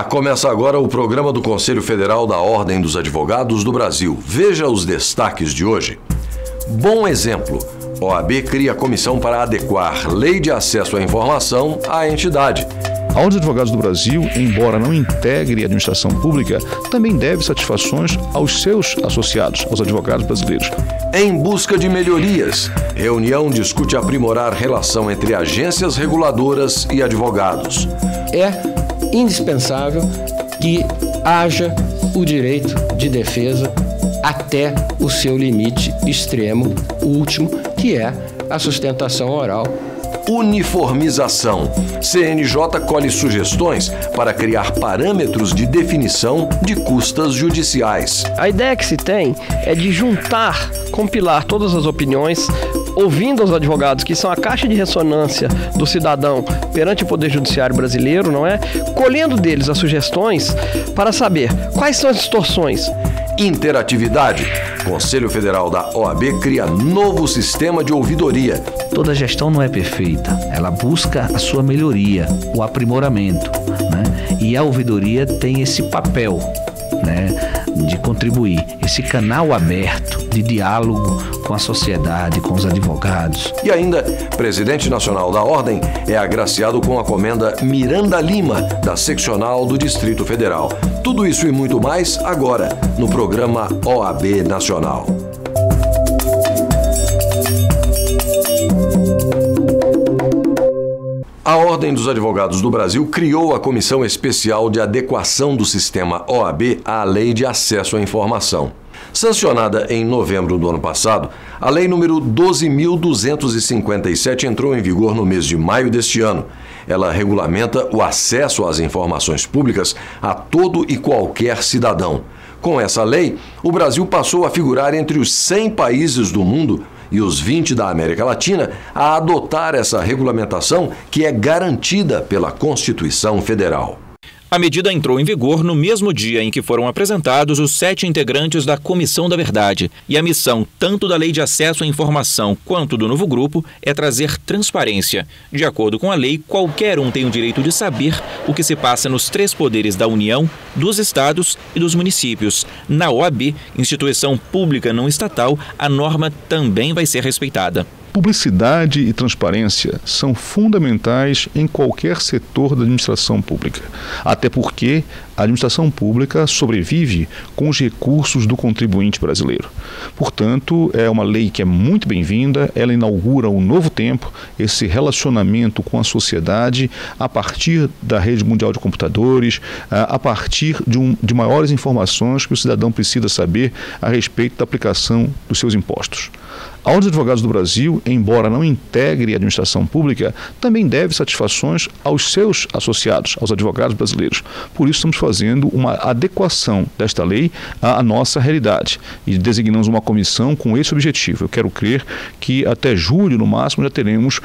Começa agora o programa do Conselho Federal da Ordem dos Advogados do Brasil. Veja os destaques de hoje. Bom exemplo. OAB cria comissão para adequar lei de acesso à informação à entidade. A Ordem dos Advogados do Brasil, embora não integre a administração pública, também deve satisfações aos seus associados, aos advogados brasileiros. Em busca de melhorias, reunião discute aprimorar relação entre agências reguladoras e advogados. É indispensável que haja o direito de defesa até o seu limite extremo, último, que é a sustentação oral. Uniformização. CNJ colhe sugestões para criar parâmetros de definição de custas judiciais. A ideia que se tem é de juntar, compilar todas as opiniões, ouvindo os advogados, que são a caixa de ressonância do cidadão perante o Poder Judiciário brasileiro, não é? Colhendo deles as sugestões para saber quais são as distorções. Interatividade. Conselho Federal da OAB cria novo sistema de ouvidoria. Toda gestão não é perfeita, ela busca a sua melhoria, o aprimoramento, né? E a ouvidoria tem esse papel, né, de contribuir, esse canal aberto de diálogo com a sociedade, com os advogados. E ainda, presidente nacional da Ordem é agraciado com a comenda Miranda Lima, da seccional do Distrito Federal. Tudo isso e muito mais agora no programa OAB Nacional. A Ordem dos Advogados do Brasil criou a Comissão Especial de Adequação do Sistema OAB à Lei de Acesso à Informação. Sancionada em novembro do ano passado, a Lei número 12.257 entrou em vigor no mês de maio deste ano. Ela regulamenta o acesso às informações públicas a todo e qualquer cidadão. Com essa lei, o Brasil passou a figurar entre os 100 países do mundo e os 20 da América Latina a adotar essa regulamentação que é garantida pela Constituição Federal. A medida entrou em vigor no mesmo dia em que foram apresentados os 7 integrantes da Comissão da Verdade. E a missão, tanto da Lei de Acesso à Informação quanto do novo grupo, é trazer transparência. De acordo com a lei, qualquer um tem o direito de saber o que se passa nos 3 poderes da União, dos estados e dos municípios. Na OAB, instituição pública não estatal, a norma também vai ser respeitada. Publicidade e transparência são fundamentais em qualquer setor da administração pública, até porque a administração pública sobrevive com os recursos do contribuinte brasileiro. Portanto, é uma lei que é muito bem-vinda, ela inaugura um novo tempo, esse relacionamento com a sociedade a partir da rede mundial de computadores, a partir de maiores informações que o cidadão precisa saber a respeito da aplicação dos seus impostos. A Ordem dos Advogados do Brasil, embora não integre a administração pública, também deve satisfações aos seus associados, aos advogados brasileiros. Por isso estamos fazendo uma adequação desta lei à nossa realidade e designamos uma comissão com esse objetivo. Eu quero crer que até julho, no máximo, já teremos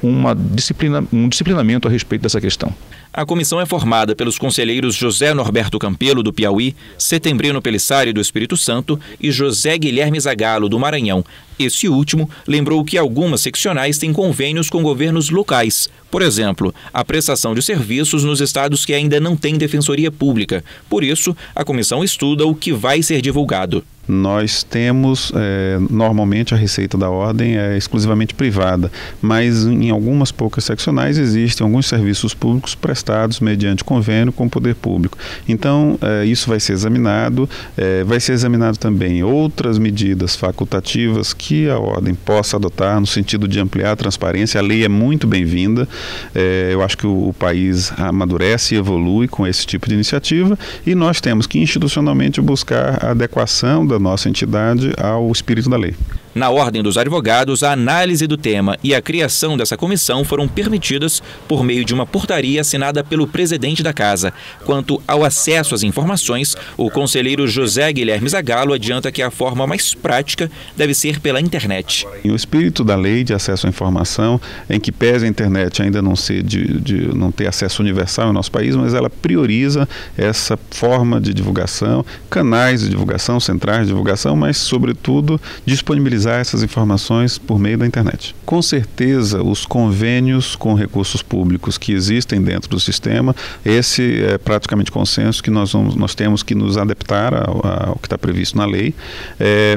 um disciplinamento a respeito dessa questão. A comissão é formada pelos conselheiros José Norberto Campelo, do Piauí, Setembrino Pelissari, do Espírito Santo e José Guilherme Zagalo, do Maranhão. Esse último lembrou que algumas seccionais têm convênios com governos locais. Por exemplo, a prestação de serviços nos estados que ainda não têm defensoria pública. Por isso, a comissão estuda o que vai ser divulgado. Nós temos, normalmente a receita da ordem é exclusivamente privada, mas em algumas poucas seccionais existem alguns serviços públicos prestados mediante convênio com o poder público. Então, isso vai ser examinado também outras medidas facultativas que a ordem possa adotar no sentido de ampliar a transparência. A lei é muito bem-vinda, eu acho que o país amadurece e evolui com esse tipo de iniciativa e nós temos que institucionalmente buscar a adequação da nossa entidade ao espírito da lei. Na Ordem dos Advogados, a análise do tema e a criação dessa comissão foram permitidas por meio de uma portaria assinada pelo presidente da Casa. Quanto ao acesso às informações, o conselheiro José Guilherme Zagalo adianta que a forma mais prática deve ser pela internet. O espírito da lei de acesso à informação, em que pese a internet ainda não ser não ter acesso universal no nosso país, mas ela prioriza essa forma de divulgação, canais de divulgação, centrais de divulgação, mas, sobretudo, disponibilizar disponibilizar essas informações por meio da internet. Com certeza, os convênios com recursos públicos que existem dentro do sistema, esse é praticamente consenso que nós temos que nos adaptar ao que está previsto na lei,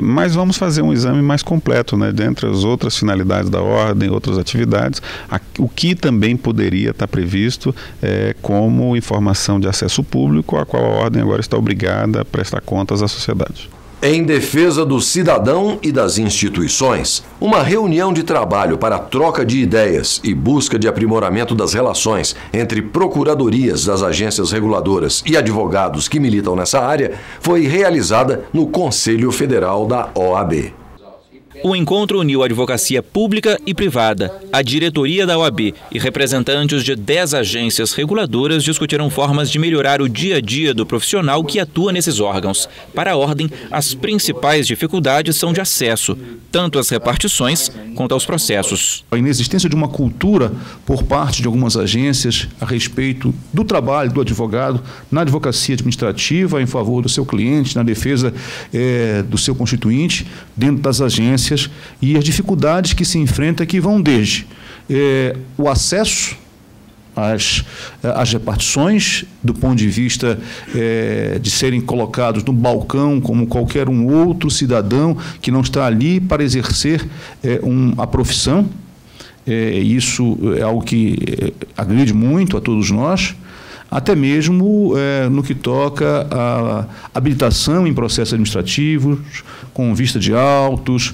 mas vamos fazer um exame mais completo, né, dentre as outras finalidades da ordem, outras atividades, o que também poderia estar previsto como informação de acesso público, a qual a ordem agora está obrigada a prestar contas à sociedade. Em defesa do cidadão e das instituições, uma reunião de trabalho para troca de ideias e busca de aprimoramento das relações entre procuradorias das agências reguladoras e advogados que militam nessa área foi realizada no Conselho Federal da OAB. O encontro uniu a advocacia pública e privada, a diretoria da OAB e representantes de 10 agências reguladoras discutiram formas de melhorar o dia a dia do profissional que atua nesses órgãos. Para a ordem, as principais dificuldades são de acesso, tanto às repartições quanto aos processos. A inexistência de uma cultura por parte de algumas agências a respeito do trabalho do advogado na advocacia administrativa em favor do seu cliente, na defesa do seu constituinte, dentro das agências, e as dificuldades que se enfrenta, que vão desde o acesso às repartições, do ponto de vista de serem colocados no balcão como qualquer um outro cidadão que não está ali para exercer a profissão. Isso é algo que agride muito a todos nós, até mesmo no que toca à habilitação em processos administrativos, com vista de autos,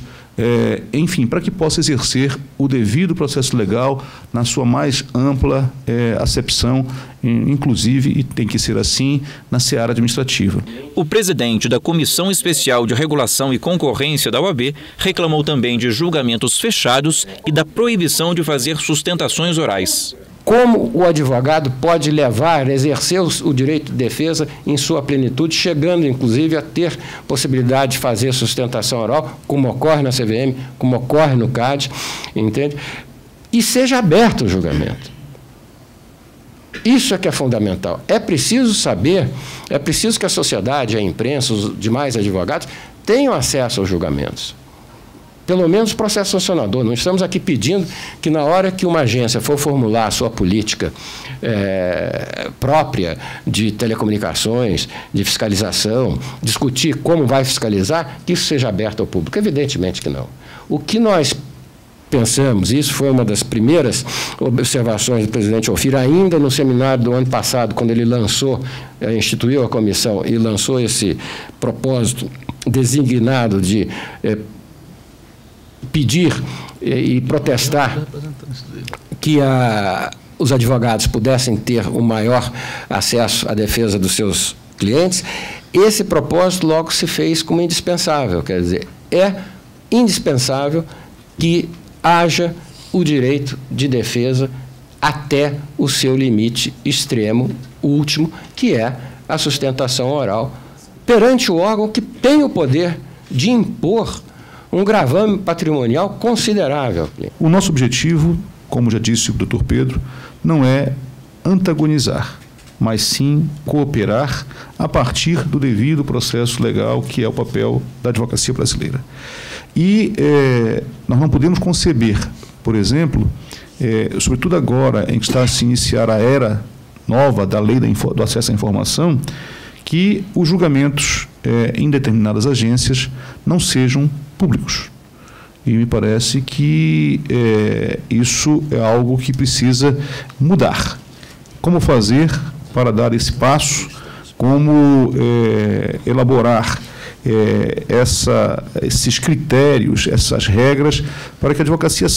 enfim, para que possa exercer o devido processo legal na sua mais ampla acepção, inclusive, e tem que ser assim, na seara administrativa. O presidente da Comissão Especial de Regulação e Concorrência da OAB reclamou também de julgamentos fechados e da proibição de fazer sustentações orais. Como o advogado pode exercer o direito de defesa em sua plenitude, chegando inclusive a ter possibilidade de fazer sustentação oral, como ocorre na CVM, como ocorre no CAD, entende? E seja aberto o julgamento. Isso é que é fundamental. É preciso saber, é preciso que a sociedade, a imprensa, os demais advogados tenham acesso aos julgamentos. Pelo menos processo sancionador. Não estamos aqui pedindo que, na hora que uma agência for formular a sua política própria de telecomunicações, de fiscalização, discutir como vai fiscalizar, que isso seja aberto ao público. Evidentemente que não. O que nós pensamos, isso foi uma das primeiras observações do presidente Ofir, ainda no seminário do ano passado, quando ele instituiu a comissão e lançou esse propósito designado de pedir e protestar que os advogados pudessem ter o maior acesso à defesa dos seus clientes. Esse propósito logo se fez como indispensável, quer dizer, é indispensável que haja o direito de defesa até o seu limite extremo, último, que é a sustentação oral, perante o órgão que tem o poder de impor um gravame patrimonial considerável. O nosso objetivo, como já disse o Dr. Pedro, não é antagonizar, mas sim cooperar a partir do devido processo legal, que é o papel da advocacia brasileira. E nós não podemos conceber, por exemplo, sobretudo agora em que está a se iniciar a era nova da lei do acesso à informação, que os julgamentos em determinadas agências não sejam públicos. E me parece que isso é algo que precisa mudar. Como fazer para dar esse passo? Como elaborar esses critérios, essas regras, para que a advocacia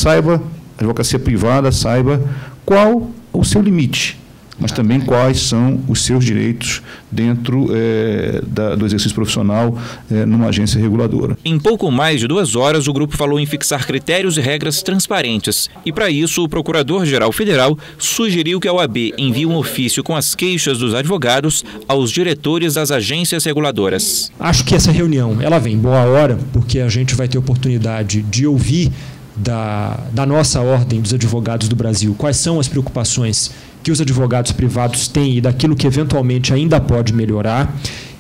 privada saiba qual o seu limite, mas também quais são os seus direitos dentro do exercício profissional numa agência reguladora. Em pouco mais de 2 horas, o grupo falou em fixar critérios e regras transparentes. E, para isso, o Procurador-Geral Federal sugeriu que a OAB envie um ofício com as queixas dos advogados aos diretores das agências reguladoras. Acho que essa reunião ela vem boa hora, porque a gente vai ter oportunidade de ouvir da nossa ordem dos advogados do Brasil quais são as preocupações que os advogados privados têm e daquilo que eventualmente ainda pode melhorar.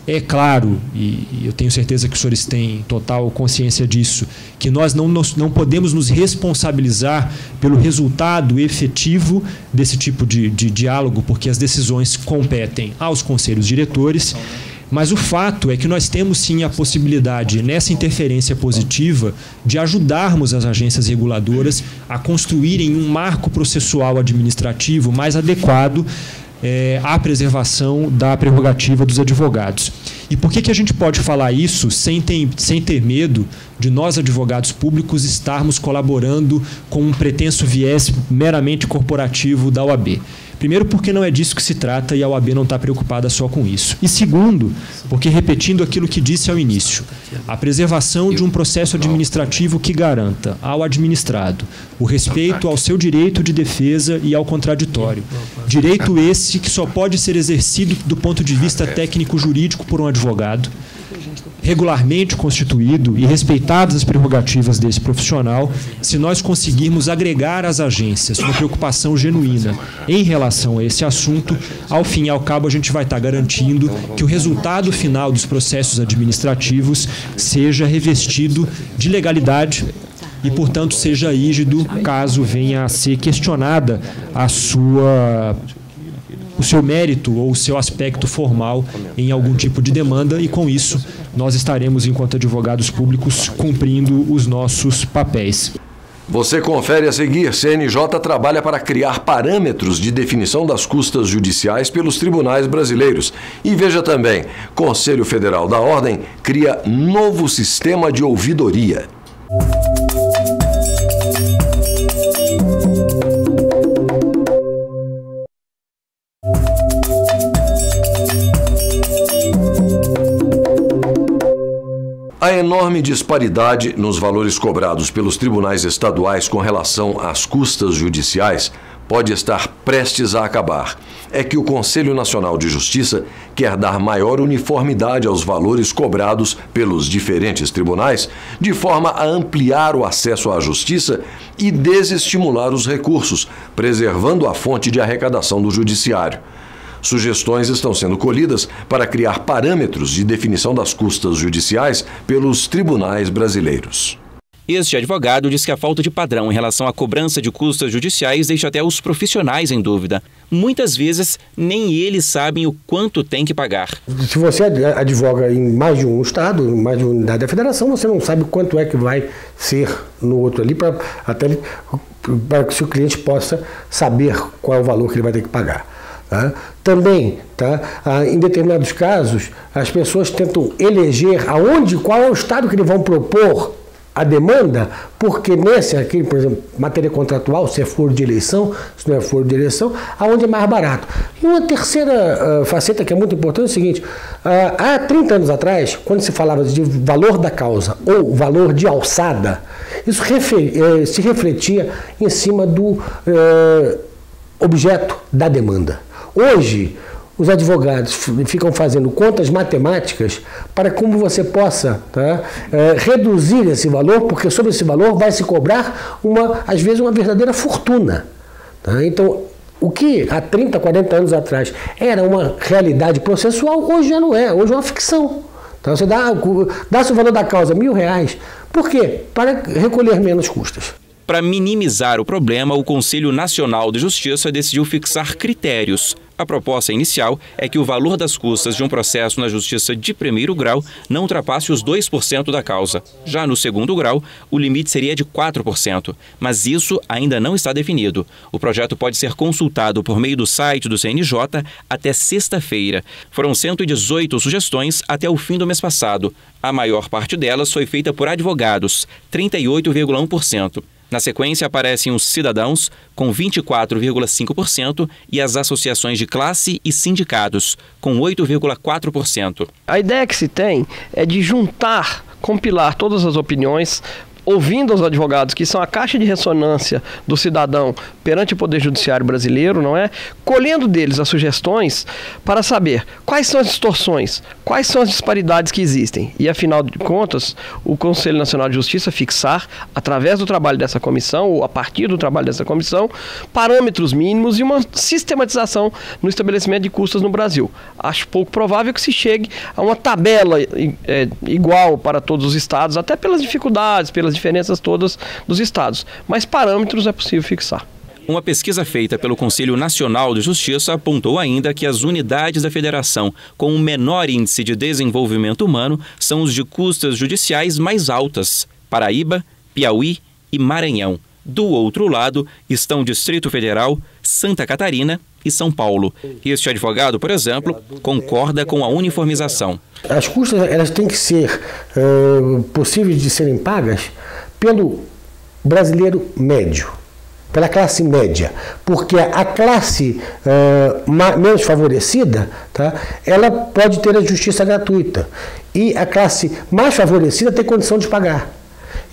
É claro, e eu tenho certeza que os senhores têm total consciência disso, que nós não podemos nos responsabilizar pelo resultado efetivo desse tipo de diálogo, porque as decisões competem aos conselhos diretores. Mas o fato é que nós temos sim a possibilidade, nessa interferência positiva, de ajudarmos as agências reguladoras a construírem um marco processual administrativo mais adequado à preservação da prerrogativa dos advogados. E por que a gente pode falar isso sem ter medo de nós, advogados públicos, estarmos colaborando com um pretenso viés meramente corporativo da OAB? Primeiro, porque não é disso que se trata e a OAB não está preocupada só com isso. E segundo, porque, repetindo aquilo que disse ao início, a preservação de um processo administrativo que garanta ao administrado o respeito ao seu direito de defesa e ao contraditório. Direito esse que só pode ser exercido do ponto de vista técnico-jurídico por um advogado, regularmente constituído e respeitadas as prerrogativas desse profissional, se nós conseguirmos agregar às agências uma preocupação genuína em relação a esse assunto, ao fim e ao cabo a gente vai estar garantindo que o resultado final dos processos administrativos seja revestido de legalidade e, portanto, seja rígido caso venha a ser questionada o seu mérito ou o seu aspecto formal em algum tipo de demanda, e com isso nós estaremos, enquanto advogados públicos, cumprindo os nossos papéis. Você confere a seguir. CNJ trabalha para criar parâmetros de definição das custas judiciais pelos tribunais brasileiros. E veja também, Conselho Federal da Ordem cria novo sistema de ouvidoria. A enorme disparidade nos valores cobrados pelos tribunais estaduais com relação às custas judiciais pode estar prestes a acabar. É que o Conselho Nacional de Justiça quer dar maior uniformidade aos valores cobrados pelos diferentes tribunais, de forma a ampliar o acesso à justiça e desestimular os recursos, preservando a fonte de arrecadação do judiciário. Sugestões estão sendo colhidas para criar parâmetros de definição das custas judiciais pelos tribunais brasileiros. Este advogado diz que a falta de padrão em relação à cobrança de custas judiciais deixa até os profissionais em dúvida. Muitas vezes, nem eles sabem o quanto tem que pagar. Se você advoga em mais de um estado, em mais de uma unidade da federação, você não sabe quanto é que vai ser no outro ali, para que o cliente possa saber qual é o valor que ele vai ter que pagar. Também, em determinados casos, as pessoas tentam eleger qual é o estado que eles vão propor a demanda, porque aqui, por exemplo, matéria contratual, se é foro de eleição, se não é foro de eleição, aonde é mais barato. E uma terceira faceta que é muito importante é o seguinte: há 30 anos atrás, quando se falava de valor da causa ou valor de alçada, isso se refletia em cima do objeto da demanda. Hoje, os advogados ficam fazendo contas matemáticas para como você possa reduzir esse valor, porque sobre esse valor vai se cobrar, às vezes, uma verdadeira fortuna. Então, o que há 30, 40 anos atrás era uma realidade processual, hoje já não é, hoje é uma ficção. Então, você dá-se o valor da causa R$1.000. Por quê? Para recolher menos custas. Para minimizar o problema, o Conselho Nacional de Justiça decidiu fixar critérios. A proposta inicial é que o valor das custas de um processo na Justiça de primeiro grau não ultrapasse os 2% da causa. Já no segundo grau, o limite seria de 4%, mas isso ainda não está definido. O projeto pode ser consultado por meio do site do CNJ até sexta-feira. Foram 118 sugestões até o fim do mês passado. A maior parte delas foi feita por advogados, 38,1%. Na sequência, aparecem os cidadãos, com 24,5%, e as associações de classe e sindicatos, com 8,4%. A ideia que se tem é de compilar todas as opiniões, ouvindo os advogados, que são a caixa de ressonância do cidadão perante o Poder Judiciário brasileiro, não é? Colhendo deles as sugestões para saber quais são as distorções, quais são as disparidades que existem. E, afinal de contas, o Conselho Nacional de Justiça fixar, através do trabalho dessa comissão, ou a partir do trabalho dessa comissão, parâmetros mínimos e uma sistematização no estabelecimento de custas no Brasil. Acho pouco provável que se chegue a uma tabela igual para todos os estados, até pelas dificuldades, pelas diferenças todas dos estados. Mas parâmetros é possível fixar. Uma pesquisa feita pelo Conselho Nacional de Justiça apontou ainda que as unidades da federação com o menor índice de desenvolvimento humano são os de custas judiciais mais altas: Paraíba, Piauí e Maranhão. Do outro lado estão o Distrito Federal, Santa Catarina e São Paulo. Este advogado, por exemplo, concorda com a uniformização. As custas elas têm que ser possíveis de serem pagas pelo brasileiro médio, pela classe média, porque a classe menos favorecida, tá, ela pode ter a justiça gratuita e a classe mais favorecida tem condição de pagar.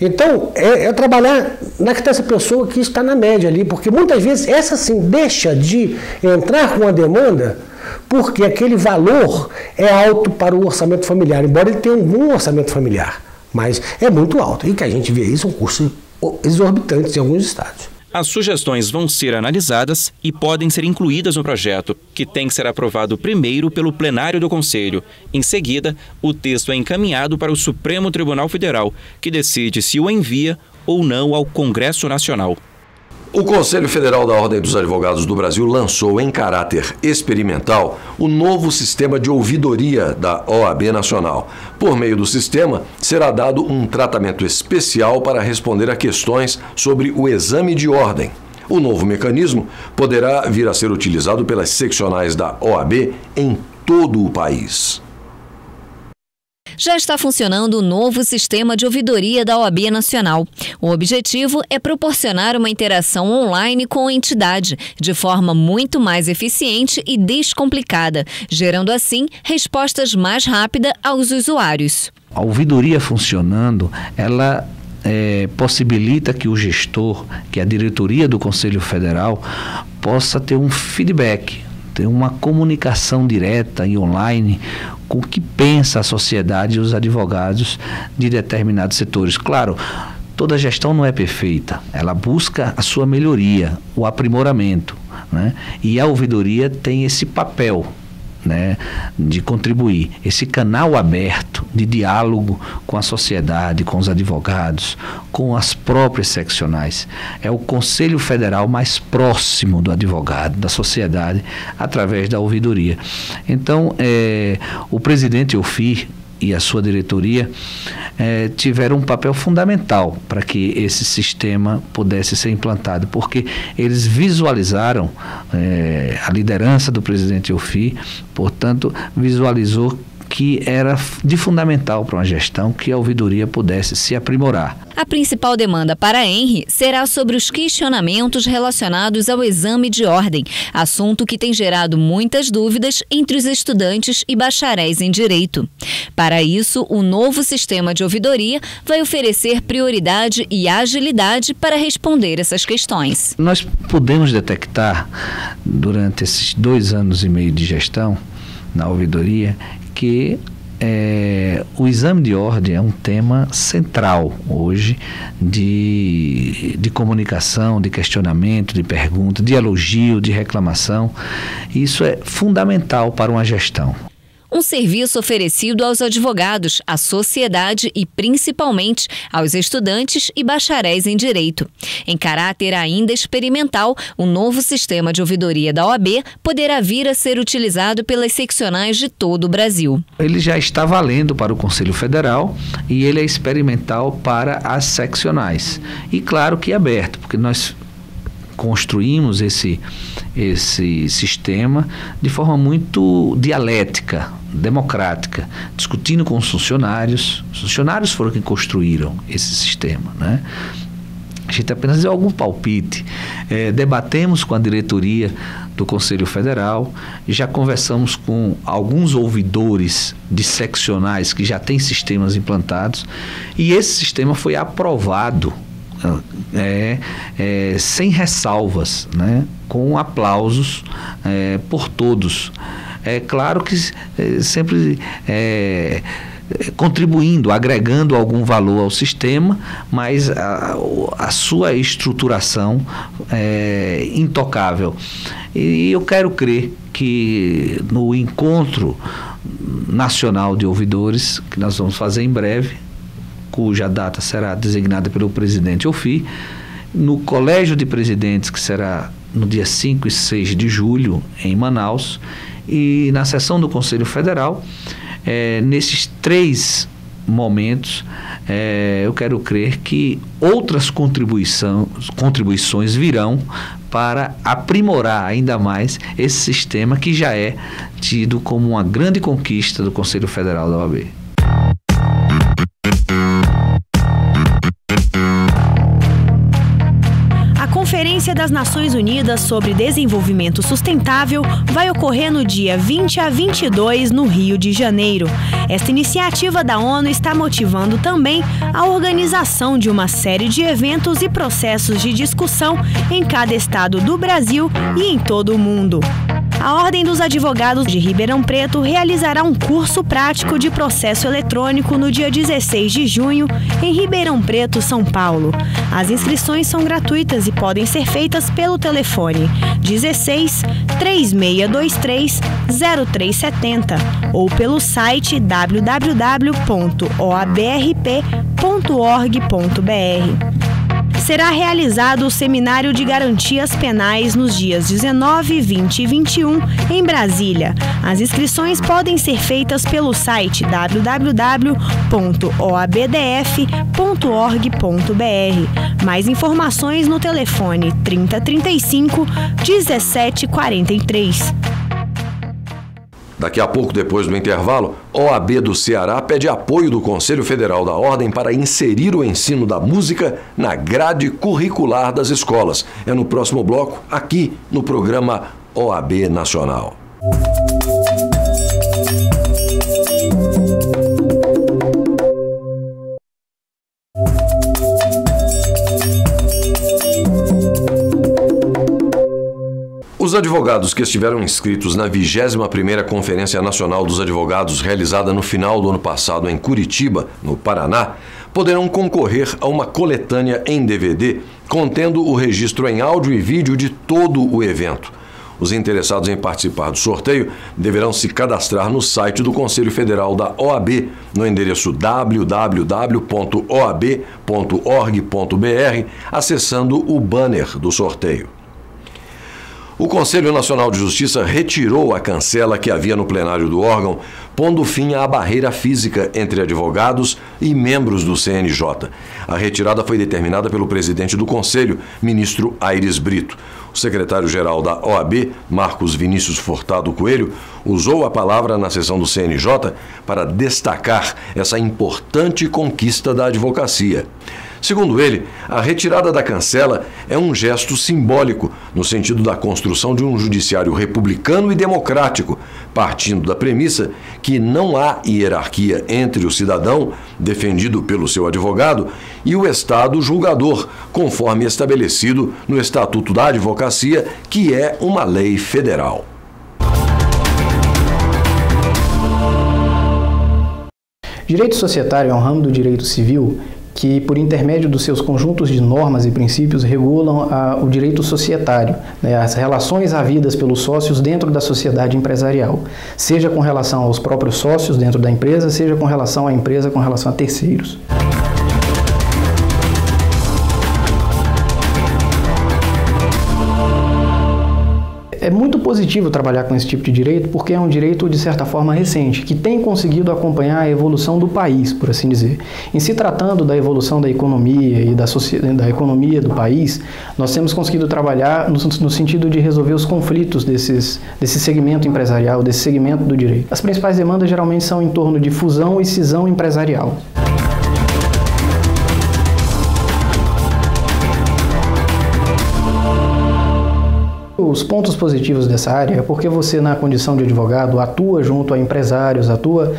Então, é trabalhar nessa pessoa que está na média ali, porque muitas vezes essa sim deixa de entrar com a demanda porque aquele valor é alto para o orçamento familiar, embora ele tenha um bom orçamento familiar, mas é muito alto. E que a gente vê isso, são custos exorbitantes em alguns estados. As sugestões vão ser analisadas e podem ser incluídas no projeto, que tem que ser aprovado primeiro pelo plenário do Conselho. Em seguida, o texto é encaminhado para o Supremo Tribunal Federal, que decide se o envia ou não ao Congresso Nacional. O Conselho Federal da Ordem dos Advogados do Brasil lançou em caráter experimental o novo sistema de ouvidoria da OAB Nacional. Por meio do sistema, será dado um tratamento especial para responder a questões sobre o exame de ordem. O novo mecanismo poderá vir a ser utilizado pelas seccionais da OAB em todo o país. Já está funcionando o novo sistema de ouvidoria da OAB Nacional. O objetivo é proporcionar uma interação online com a entidade, de forma muito mais eficiente e descomplicada, gerando assim respostas mais rápidas aos usuários. A ouvidoria funcionando, ela possibilita que o gestor, que a diretoria do Conselho Federal, possa ter um feedback, ter uma comunicação direta e online com o que pensa a sociedade e os advogados de determinados setores. Claro, toda gestão não é perfeita, ela busca a sua melhoria, o aprimoramento, né? E a ouvidoria tem esse papel, né, de contribuir, esse canal aberto de diálogo com a sociedade, com os advogados, com as próprias seccionais. É o Conselho Federal mais próximo do advogado, da sociedade, através da ouvidoria. Então, o presidente Eufir e a sua diretoria tiveram um papel fundamental para que esse sistema pudesse ser implantado, porque eles visualizaram, a liderança do presidente Eufir, portanto, visualizou que era de fundamental para uma gestão que a ouvidoria pudesse se aprimorar. A principal demanda para a ENRE será sobre os questionamentos relacionados ao exame de ordem, assunto que tem gerado muitas dúvidas entre os estudantes e bacharéis em direito. Para isso, o novo sistema de ouvidoria vai oferecer prioridade e agilidade para responder essas questões. Nós podemos detectar, durante esses 2 anos e meio de gestão na ouvidoria, que o exame de ordem é um tema central hoje de comunicação, de questionamento, de pergunta, de elogio, de reclamação. Isso é fundamental para uma gestão. Um serviço oferecido aos advogados, à sociedade e principalmente aos estudantes e bacharéis em direito. Em caráter ainda experimental, o novo sistema de ouvidoria da OAB poderá vir a ser utilizado pelas seccionais de todo o Brasil. Ele já está valendo para o Conselho Federal e ele é experimental para as seccionais. E claro que é aberto, porque nós construímos esse sistema de forma muito dialética, democrática, discutindo com os funcionários. Os funcionários foram quem construíram esse sistema, né? A gente apenas deu algum palpite. Debatemos com a diretoria do Conselho Federal, já conversamos com alguns ouvidores de seccionais que já têm sistemas implantados, e esse sistema foi aprovado sem ressalvas, né, com aplausos por todos. É claro que sempre contribuindo, agregando algum valor ao sistema, mas a sua estruturação é intocável. E eu quero crer que no encontro nacional de ouvidores, que nós vamos fazer em breve, cuja data será designada pelo presidente Offi, no Colégio de Presidentes, que será no dia 5 e 6 de julho, em Manaus, e na sessão do Conselho Federal, nesses 3 momentos, eu quero crer que outras contribuições virão para aprimorar ainda mais esse sistema que já é tido como uma grande conquista do Conselho Federal da OAB. A Conferência das Nações Unidas sobre Desenvolvimento Sustentável vai ocorrer no dia 20 a 22 no Rio de Janeiro. Esta iniciativa da ONU está motivando também a organização de uma série de eventos e processos de discussão em cada estado do Brasil e em todo o mundo. A Ordem dos Advogados de Ribeirão Preto realizará um curso prático de processo eletrônico no dia 16 de junho, em Ribeirão Preto, São Paulo. As inscrições são gratuitas e podem ser feitas pelo telefone 16 3623 0370 ou pelo site www.oabrp.org.br. Será realizado o Seminário de Garantias Penais nos dias 19, 20 e 21 em Brasília. As inscrições podem ser feitas pelo site www.oabdf.org.br. Mais informações no telefone 3035 1743. Daqui a pouco, depois do intervalo, OAB do Ceará pede apoio do Conselho Federal da Ordem para inserir o ensino da música na grade curricular das escolas. É no próximo bloco, aqui no programa OAB Nacional. Os advogados que estiveram inscritos na 21ª Conferência Nacional dos Advogados, realizada no final do ano passado em Curitiba, no Paraná, poderão concorrer a uma coletânea em DVD, contendo o registro em áudio e vídeo de todo o evento. Os interessados em participar do sorteio deverão se cadastrar no site do Conselho Federal da OAB, no endereço www.oab.org.br, acessando o banner do sorteio. O Conselho Nacional de Justiça retirou a cancela que havia no plenário do órgão, pondo fim à barreira física entre advogados e membros do CNJ. A retirada foi determinada pelo presidente do Conselho, ministro Aires Brito. O secretário-geral da OAB, Marcos Vinícius Furtado Coelho, usou a palavra na sessão do CNJ para destacar essa importante conquista da advocacia. Segundo ele, a retirada da cancela é um gesto simbólico no sentido da construção de um judiciário republicano e democrático, partindo da premissa que não há hierarquia entre o cidadão, defendido pelo seu advogado, e o Estado julgador, conforme estabelecido no Estatuto da Advocacia, que é uma lei federal. Direito societário é um ramo do direito civil que, por intermédio dos seus conjuntos de normas e princípios, regulam o direito societário, né, as relações havidas pelos sócios dentro da sociedade empresarial, seja com relação aos próprios sócios dentro da empresa, seja com relação à empresa, com relação a terceiros. É muito positivo trabalhar com esse tipo de direito porque é um direito, de certa forma, recente, que tem conseguido acompanhar a evolução do país, por assim dizer. Em se tratando da evolução da economia e da economia do país, nós temos conseguido trabalhar no sentido de resolver os conflitos desse segmento empresarial, desse segmento do direito. As principais demandas geralmente são em torno de fusão e cisão empresarial. Os pontos positivos dessa área é porque você, na condição de advogado, atua junto a empresários, atua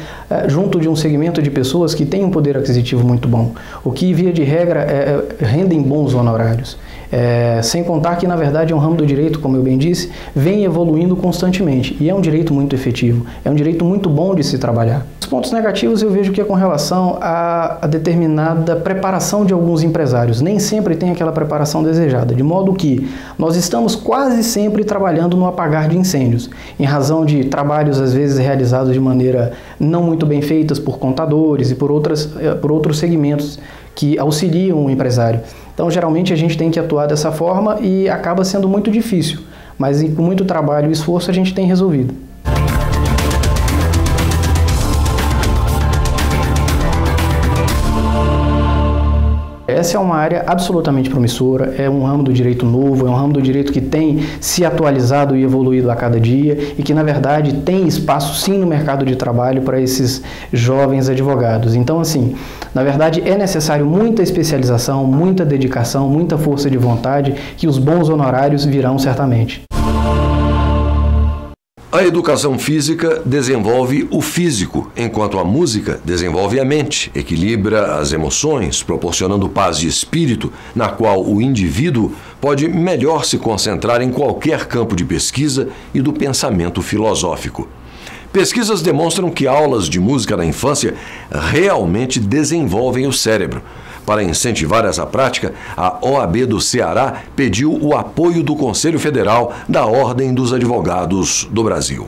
junto de um segmento de pessoas que têm um poder aquisitivo muito bom, o que, via de regra, rendem bons honorários. Sem contar que, na verdade, é um ramo do direito, como eu bem disse, vem evoluindo constantemente e é um direito muito efetivo, é um direito muito bom de se trabalhar. Os pontos negativos eu vejo que é com relação a determinada preparação de alguns empresários. Nem sempre tem aquela preparação desejada, de modo que nós estamos quase sempre trabalhando no apagar de incêndios, em razão de trabalhos às vezes realizados de maneira não muito bem feitas por contadores e por outros segmentos que auxiliam o empresário. Então, geralmente, a gente tem que atuar dessa forma e acaba sendo muito difícil, mas com muito trabalho e esforço a gente tem resolvido. Essa é uma área absolutamente promissora, é um ramo do direito novo, é um ramo do direito que tem se atualizado e evoluído a cada dia e que, na verdade, tem espaço sim no mercado de trabalho para esses jovens advogados. Então, assim, na verdade, é necessário muita especialização, muita dedicação, muita força de vontade, que os bons honorários virão certamente. A educação física desenvolve o físico, enquanto a música desenvolve a mente, equilibra as emoções, proporcionando paz de espírito, na qual o indivíduo pode melhor se concentrar em qualquer campo de pesquisa e do pensamento filosófico. Pesquisas demonstram que aulas de música na infância realmente desenvolvem o cérebro. Para incentivar essa prática, a OAB do Ceará pediu o apoio do Conselho Federal da Ordem dos Advogados do Brasil.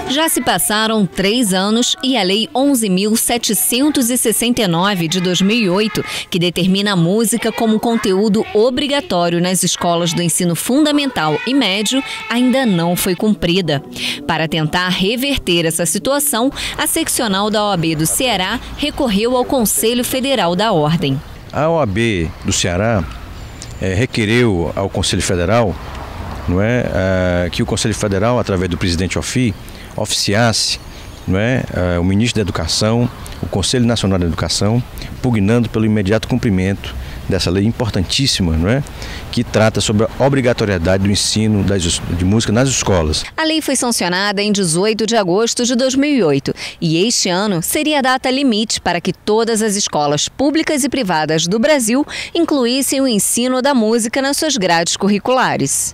Já se passaram 3 anos e a Lei 11.769 de 2008, que determina a música como conteúdo obrigatório nas escolas do ensino fundamental e médio, ainda não foi cumprida. Para tentar reverter essa situação, a seccional da OAB do Ceará recorreu ao Conselho Federal da Ordem. A OAB do Ceará requereu ao Conselho Federal, que o Conselho Federal, através do presidente OFI, oficiasse o ministro da Educação, o Conselho Nacional da Educação, pugnando pelo imediato cumprimento dessa lei importantíssima, que trata sobre a obrigatoriedade do ensino de música nas escolas. A lei foi sancionada em 18 de agosto de 2008 e este ano seria a data limite para que todas as escolas públicas e privadas do Brasil incluíssem o ensino da música nas suas grades curriculares.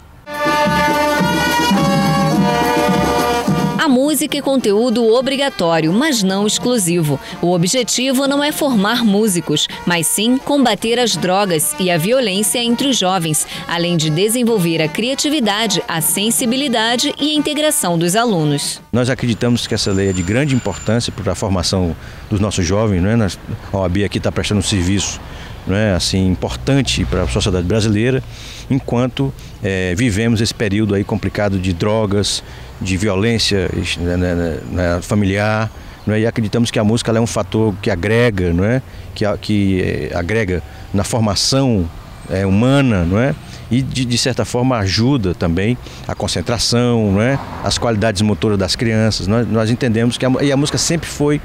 A música é conteúdo obrigatório, mas não exclusivo. O objetivo não é formar músicos, mas sim combater as drogas e a violência entre os jovens, além de desenvolver a criatividade, a sensibilidade e a integração dos alunos. Nós acreditamos que essa lei é de grande importância para a formação dos nossos jovens. A OAB aqui está prestando um serviço importante para a sociedade brasileira, enquanto vivemos esse período aí complicado de drogas, de violência familiar, e acreditamos que a música é um fator que agrega, que agrega na formação humana, e de certa forma ajuda também a concentração, as qualidades motoras das crianças. Nós entendemos que a música sempre foi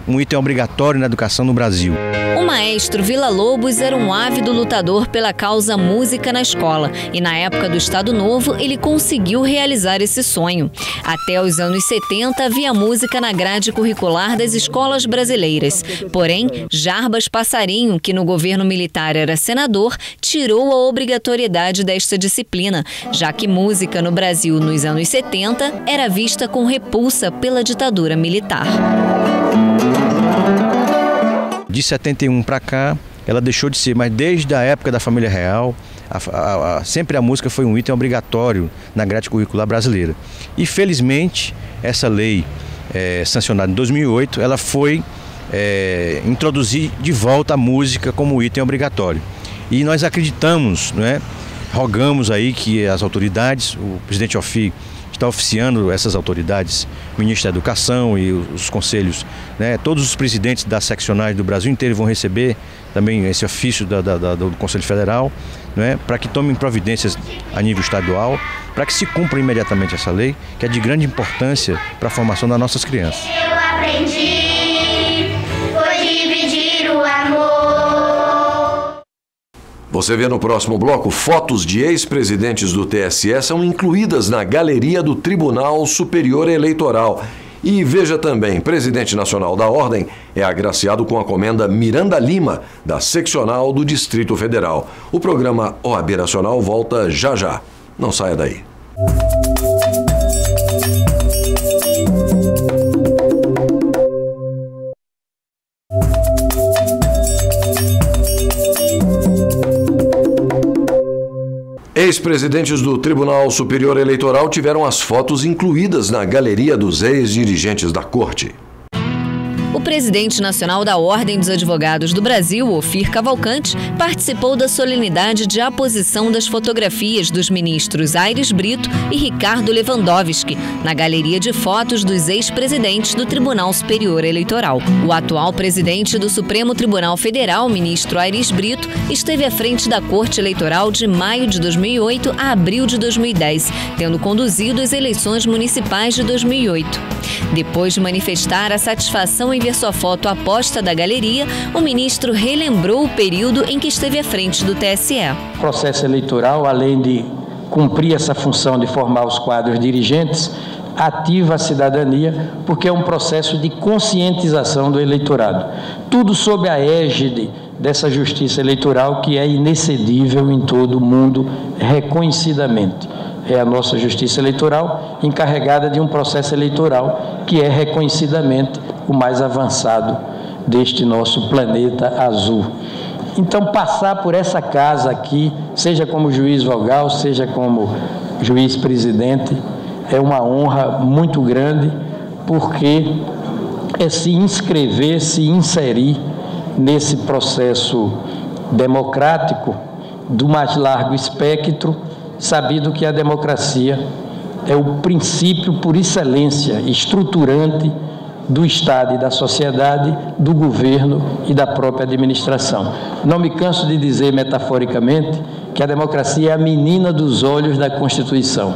um item obrigatório na educação no Brasil. O maestro Villa-Lobos era um ávido lutador pela causa música na escola e na época do Estado Novo ele conseguiu realizar esse sonho. Até os anos 70 havia música na grade curricular das escolas brasileiras. Porém, Jarbas Passarinho, que no governo militar era senador, tirou a obrigatoriedade desta disciplina, já que música no Brasil nos anos 70 era vista com repulsa pela ditadura militar. De 71 para cá, ela deixou de ser, mas desde a época da família real, sempre a música foi um item obrigatório na grade curricular brasileira. E felizmente, essa lei sancionada em 2008, ela foi introduzir de volta a música como item obrigatório. E nós acreditamos, rogamos aí que as autoridades, o presidente OFI, está oficiando essas autoridades, o ministro da Educação e os conselhos, todos os presidentes das seccionais do Brasil inteiro vão receber também esse ofício do Conselho Federal, para que tomem providências a nível estadual, para que se cumpra imediatamente essa lei, que é de grande importância para a formação das nossas crianças. Eu aprendi Você vê no próximo bloco, fotos de ex-presidentes do TSE são incluídas na galeria do Tribunal Superior Eleitoral. E veja também, presidente nacional da Ordem é agraciado com a comenda Miranda Lima, da seccional do Distrito Federal. O programa OAB Nacional volta já já. Não saia daí. Ex-presidentes do Tribunal Superior Eleitoral tiveram as fotos incluídas na galeria dos ex-dirigentes da Corte. O presidente nacional da Ordem dos Advogados do Brasil, Ofir Cavalcante, participou da solenidade de aposição das fotografias dos ministros Aires Brito e Ricardo Lewandowski na galeria de fotos dos ex-presidentes do Tribunal Superior Eleitoral. O atual presidente do Supremo Tribunal Federal, ministro Aires Brito, esteve à frente da Corte Eleitoral de maio de 2008 a abril de 2010, tendo conduzido as eleições municipais de 2008. Depois de manifestar a satisfação em ver sua foto à posta da galeria, o ministro relembrou o período em que esteve à frente do TSE. O processo eleitoral, além de cumprir essa função de formar os quadros dirigentes, ativa a cidadania, porque é um processo de conscientização do eleitorado. Tudo sob a égide dessa justiça eleitoral que é inexcedível em todo o mundo, reconhecidamente. É a nossa justiça eleitoral encarregada de um processo eleitoral que é reconhecidamente o mais avançado deste nosso planeta azul. Então, passar por essa casa aqui, seja como juiz vogal, seja como juiz presidente, é uma honra muito grande, porque é se inscrever, se inserir nesse processo democrático do mais largo espectro, sabido que a democracia é o princípio por excelência estruturante do Estado e da sociedade, do governo e da própria administração. Não me canso de dizer metaforicamente que a democracia é a menina dos olhos da Constituição.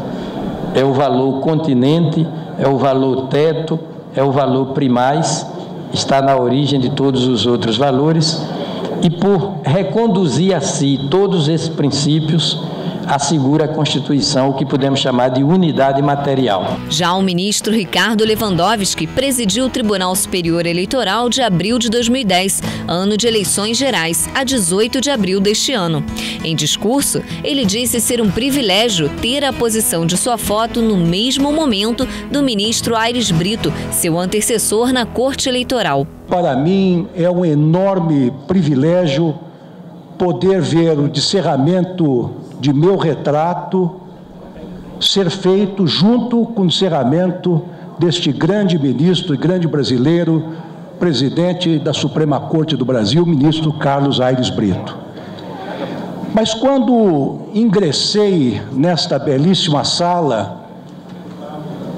É o valor continente, é o valor teto, é o valor primaz, está na origem de todos os outros valores, e por reconduzir a si todos esses princípios, assegura a Constituição o que podemos chamar de unidade material. Já o ministro Ricardo Lewandowski presidiu o Tribunal Superior Eleitoral de abril de 2010, ano de eleições gerais, a 18 de abril deste ano. Em discurso, ele disse ser um privilégio ter a posição de sua foto no mesmo momento do ministro Aires Brito, seu antecessor na Corte Eleitoral. Para mim é um enorme privilégio poder ver o descerramento de meu retrato ser feito junto com o encerramento deste grande ministro e grande brasileiro, presidente da Suprema Corte do Brasil, ministro Carlos Aires Brito. Mas quando ingressei nesta belíssima sala,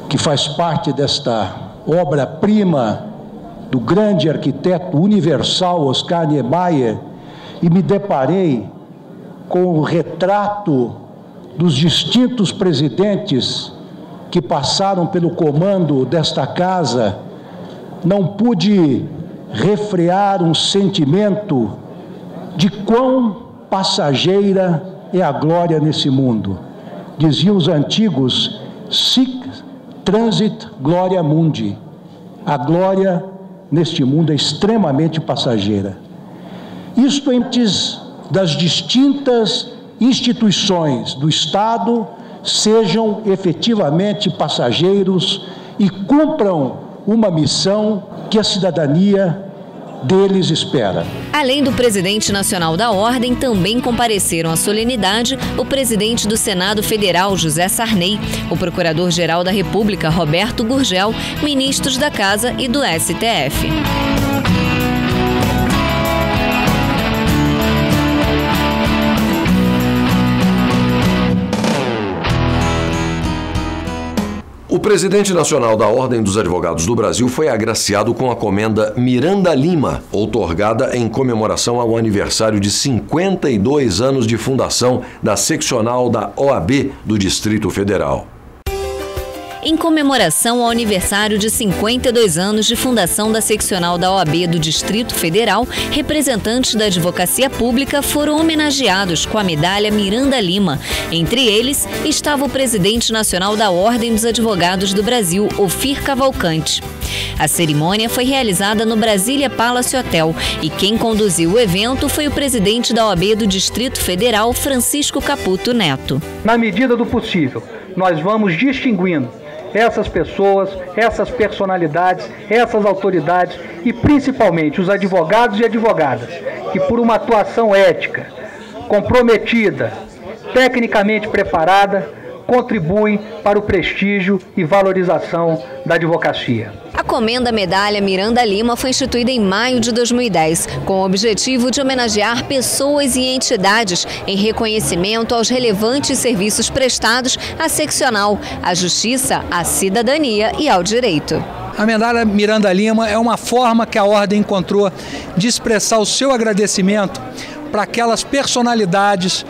que faz parte desta obra-prima do grande arquiteto universal Oscar Niemeyer, e me deparei com o retrato dos distintos presidentes que passaram pelo comando desta casa, não pude refrear um sentimento de quão passageira é a glória nesse mundo. Diziam os antigos, sic transit gloria mundi. A glória neste mundo é extremamente passageira. Isto antes das distintas instituições do Estado sejam efetivamente passageiros e cumpram uma missão que a cidadania deles espera. Além do presidente nacional da Ordem, também compareceram à solenidade o presidente do Senado Federal, José Sarney, o procurador-geral da República, Roberto Gurgel, ministros da Casa e do STF. O presidente nacional da Ordem dos Advogados do Brasil foi agraciado com a comenda Miranda Lima, outorgada em comemoração ao aniversário de 52 anos de fundação da seccional da OAB do Distrito Federal. em comemoração ao aniversário de 52 anos de fundação da seccional da OAB do Distrito Federal, representantes da advocacia pública foram homenageados com a medalha Miranda Lima. Entre eles estava o presidente nacional da Ordem dos Advogados do Brasil, Ofir Cavalcante. A cerimônia foi realizada no Brasília Palace Hotel e quem conduziu o evento foi o presidente da OAB do Distrito Federal, Francisco Caputo Neto. Na medida do possível, nós vamos distinguindo essas pessoas, essas personalidades, essas autoridades e principalmente os advogados e advogadas que por uma atuação ética, comprometida, tecnicamente preparada, contribuem para o prestígio e valorização da advocacia. A Comenda Medalha Miranda Lima foi instituída em maio de 2010, com o objetivo de homenagear pessoas e entidades em reconhecimento aos relevantes serviços prestados à seccional, à justiça, à cidadania e ao direito. A Medalha Miranda Lima é uma forma que a Ordem encontrou de expressar o seu agradecimento para aquelas personalidades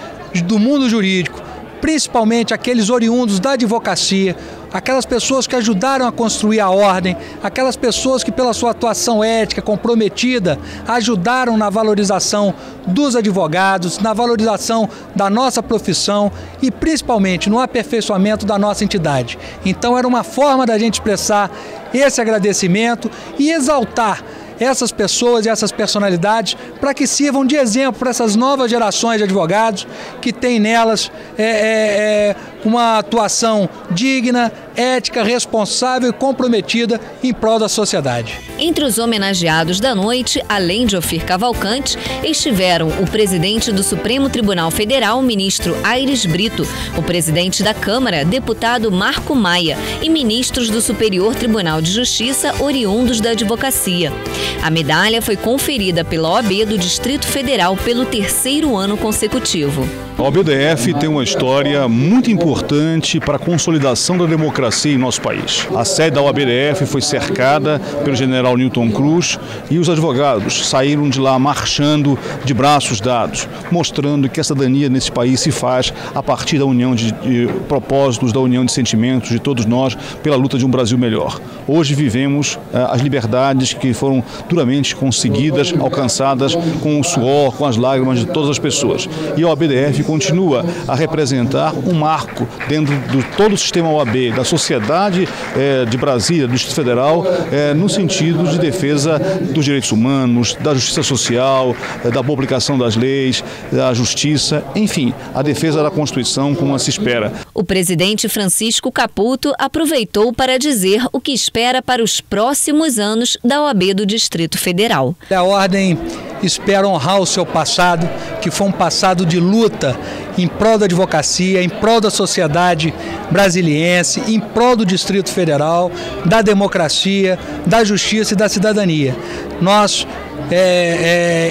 do mundo jurídico, principalmente aqueles oriundos da advocacia, aquelas pessoas que ajudaram a construir a ordem, aquelas pessoas que pela sua atuação ética comprometida ajudaram na valorização dos advogados, na valorização da nossa profissão e principalmente no aperfeiçoamento da nossa entidade. Então era uma forma da gente expressar esse agradecimento e exaltar essas pessoas e essas personalidades para que sirvam de exemplo para essas novas gerações de advogados que têm nelas uma atuação digna, ética, responsável e comprometida em prol da sociedade. Entre os homenageados da noite, além de Ofir Cavalcante, estiveram o presidente do Supremo Tribunal Federal, ministro Aires Brito, o presidente da Câmara, deputado Marco Maia, e ministros do Superior Tribunal de Justiça, oriundos da advocacia. A medalha foi conferida pela OAB do Distrito Federal pelo 3º ano consecutivo. A OAB-DF tem uma história muito importante para a consolidação da democracia em nosso país. A sede da OAB-DF foi cercada pelo general Newton Cruz e os advogados saíram de lá marchando de braços dados, mostrando que a cidadania nesse país se faz a partir da união de propósitos, da união de sentimentos de todos nós pela luta de um Brasil melhor. Hoje vivemos as liberdades que foram duramente conseguidas, alcançadas com o suor, com as lágrimas de todas as pessoas. E a OAB-DF continua a representar um marco dentro de todo o sistema OAB, da sociedade de Brasília, do Distrito Federal, no sentido de defesa dos direitos humanos, da justiça social, da boa aplicação das leis, da justiça, enfim, a defesa da Constituição como se espera. O presidente Francisco Caputo aproveitou para dizer o que espera para os próximos anos da OAB do Distrito Federal. A Ordem espera honrar o seu passado, que foi um passado de luta em prol da advocacia, em prol da sociedade brasiliense, em prol do Distrito Federal, da democracia, da justiça e da cidadania. Nós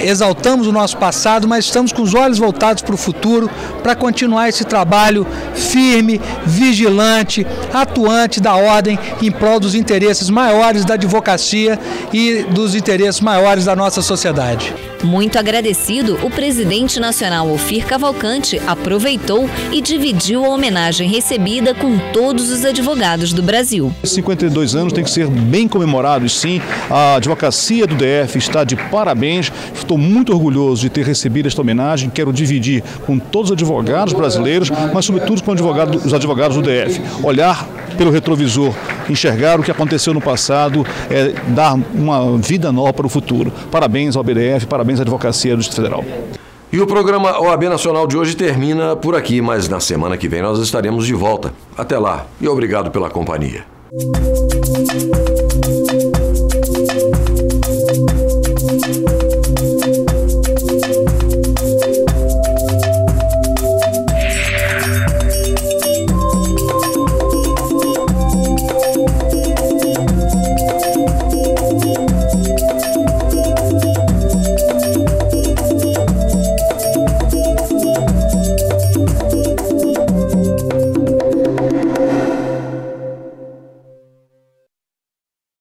exaltamos o nosso passado, mas estamos com os olhos voltados para o futuro para continuar esse trabalho firme, vigilante, atuante da Ordem em prol dos interesses maiores da advocacia e dos interesses maiores da nossa sociedade. Muito agradecido, o presidente nacional Ofir Cavalcante aproveitou e dividiu a homenagem recebida com todos os advogados do Brasil. 52 anos tem que ser bem comemorado, sim. A advocacia do DF está de parabéns. Estou muito orgulhoso de ter recebido esta homenagem. Quero dividir com todos os advogados brasileiros, mas sobretudo com os advogados do DF. Olhar pelo retrovisor, enxergar o que aconteceu no passado, dar uma vida nova para o futuro. Parabéns ao BDF, parabéns à advocacia do Distrito Federal. E o programa OAB Nacional de hoje termina por aqui, mas na semana que vem nós estaremos de volta. Até lá e obrigado pela companhia.